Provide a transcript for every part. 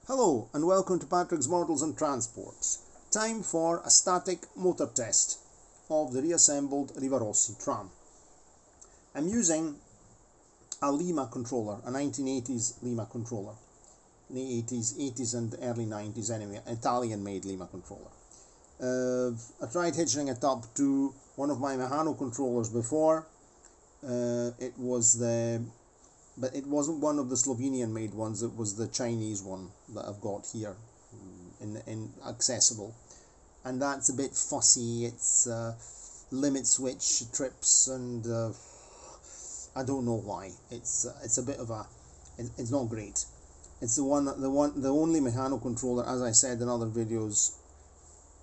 Hello and welcome to Patrick's Models and Transports. Time for a static motor test of the reassembled Rivarossi tram. I'm using a Lima controller, a 1980s Lima controller. The 80s and early 90s anyway, Italian-made Lima controller. I tried hitching it up to one of my Mehano controllers before. But it wasn't one of the Slovenian-made ones. It was the Chinese one that I've got here, in accessible, and that's a bit fussy. It's limit switch trips, and I don't know why. It's a bit of a. It's not great. It's the only Mehano controller. As I said in other videos,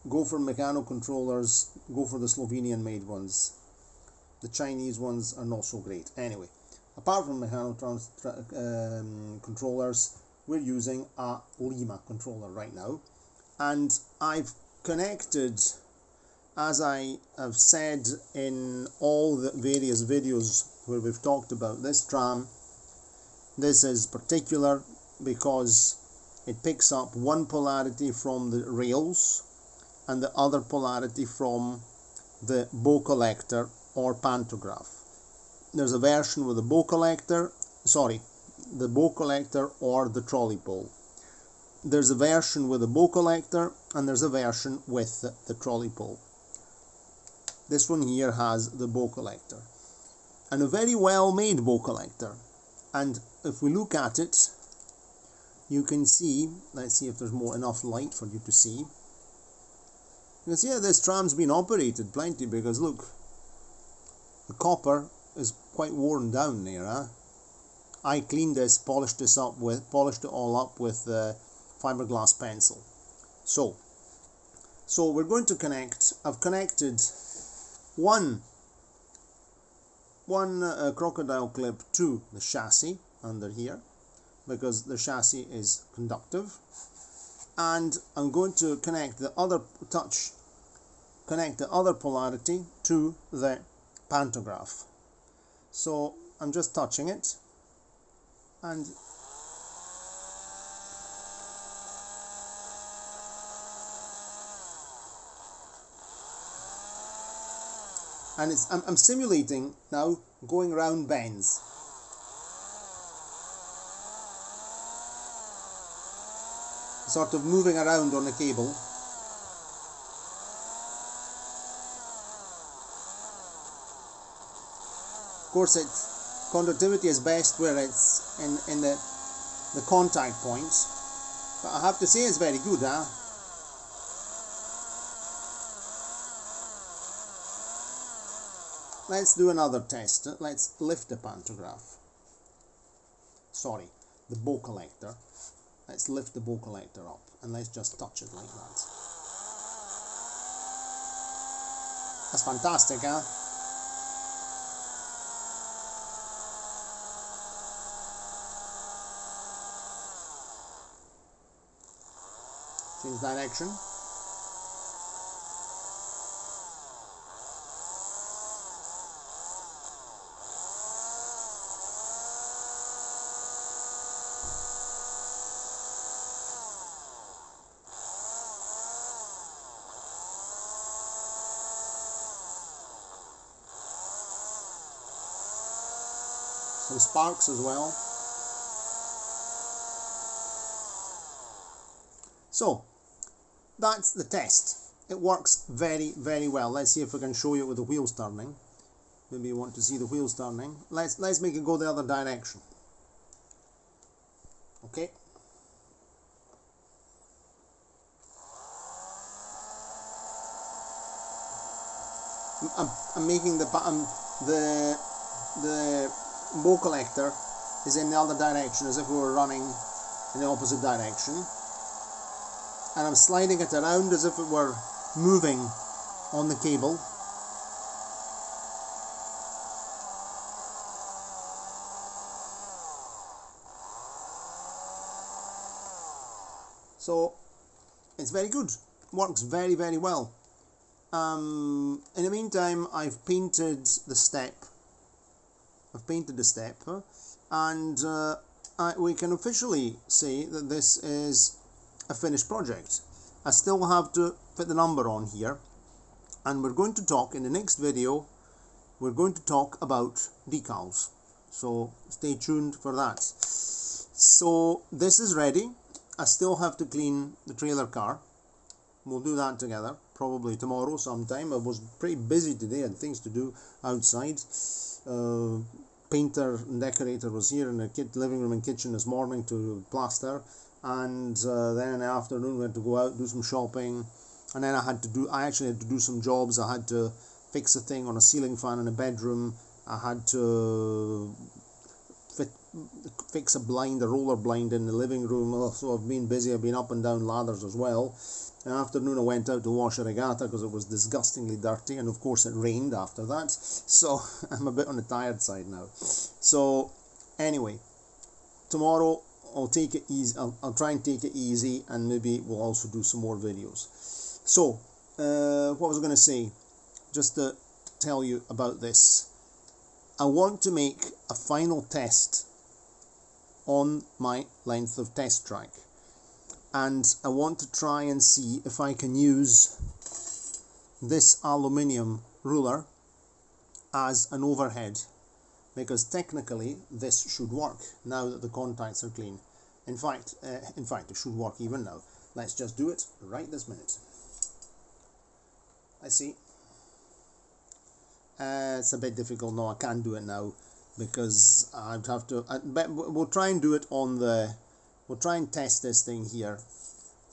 go for Mehano controllers. Go for the Slovenian-made ones. The Chinese ones are not so great. Anyway. Apart from Mehano controllers, we're using a Lima controller right now, and I've connected, as I have said in all the various videos where we've talked about this tram. This is particular because it picks up one polarity from the rails and the other polarity from the bow collector or pantograph. There's a version with the bow collector or the trolley pole. There's a version with the bow collector and there's a version with the trolley pole. This one here has the bow collector, and a very well made bow collector. And if we look at it, you can see, let's see if there's enough light for you to see. You can see how this tram's been operated plenty, because look, the copper is quite worn down there. I cleaned this, polished it all up with fiberglass pencil. So we're going to connect. I've connected one crocodile clip to the chassis under here, because the chassis is conductive, and I'm going to connect the other polarity to the pantograph. So I'm just touching it, and I'm simulating now going around bends. Sort of moving around on the cable. Of course, conductivity is best where it's in the contact points, but I have to say it's very good. Let's do another test. Let's lift the pantograph. Sorry, the bow collector. Let's lift the bow collector up and let's just touch it like that. That's fantastic, Change direction. Some sparks as well. So that's the test. It works very, very well. Let's see if we can show you it with the wheels turning. Maybe you want to see the wheels turning. Let's make it go the other direction. Okay. I'm making the bow collector is in the other direction, as if we were running in the opposite direction. And I'm sliding it around as if it were moving on the cable. So it's very good. Works very, very well. In the meantime, I've painted the step, and we can officially say that this is a finished project. I still have to put the number on here, and we're going to talk in the next video, we're going to talk about decals. So stay tuned for that. So this is ready. I still have to clean the trailer car. We'll do that together, probably tomorrow sometime. I was pretty busy today, had things to do outside. Painter and decorator was here in the living room and kitchen this morning to plaster, and then in the afternoon we had to go out, do some shopping, and then I actually had to do some jobs. I had to fix a thing on a ceiling fan in a bedroom. I had to fix a roller blind in the living room. So I've been busy. I've been up and down ladders as well. In the afternoon I went out to wash a regatta because it was disgustingly dirty, and of course it rained after that, so I'm a bit on the tired side now. So anyway, tomorrow I'll take it easy. I'll try and take it easy, and maybe we'll also do some more videos. So what was I going to say? Just to tell you about this, I want to make a final test on my length of test track, and I want to try and see if I can use this aluminium ruler as an overhead, because technically this should work now that the contacts are clean. In fact it should work even now. Let's just do it right this minute. I see. It's a bit difficult. No, I can't do it now because I'd have to. But we'll try and do it on the. We'll try and test this thing here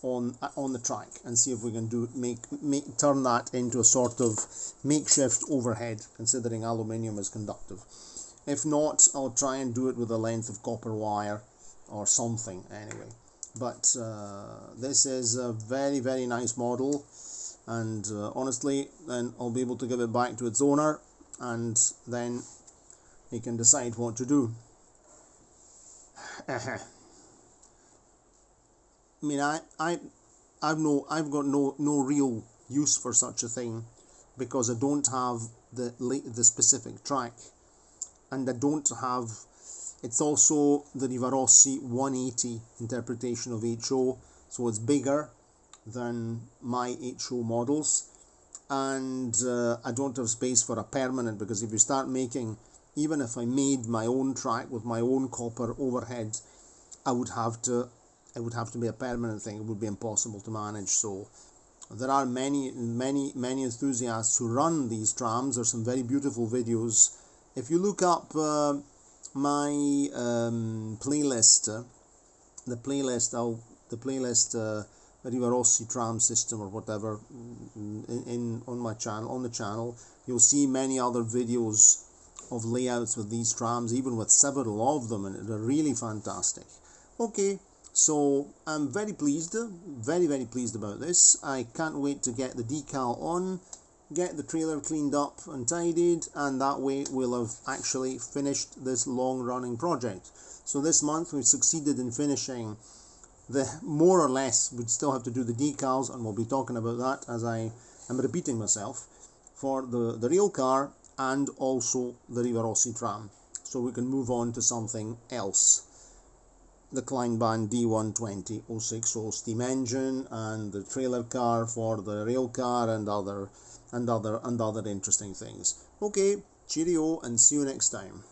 on the track and see if we can turn that into a sort of makeshift overhead, considering aluminium is conductive. If not, I'll try and do it with a length of copper wire or something anyway. But this is a very, very nice model, and honestly, then I'll be able to give it back to its owner, and then he can decide what to do. I mean, I've got no real use for such a thing, because I don't have the specific track, and I don't have. It's also the Rivarossi 180 interpretation of HO, so it's bigger than my HO models, and I don't have space for a permanent, because if you start making, even if I made my own track with my own copper overhead, it would have to be a permanent thing. It would be impossible to manage. So there are many enthusiasts who run these trams. There's some very beautiful videos. If you look up my playlist, the Rivarossi tram system or whatever, on the channel, you'll see many other videos of layouts with these trams, even with several of them, and they're really fantastic. Okay, so I'm very pleased, very pleased about this. I can't wait to get the decal on, get the trailer cleaned up and tidied, and that way we'll have actually finished this long-running project. So this month we've succeeded in finishing more or less. We'd still have to do the decals, and we'll be talking about that, as I am repeating myself, for the real car and also the Rivarossi tram. So we can move on to something else. The Kleinbahn D120 060 steam engine, and the trailer car for the rail car, and other interesting things. Okay, cheerio, and see you next time.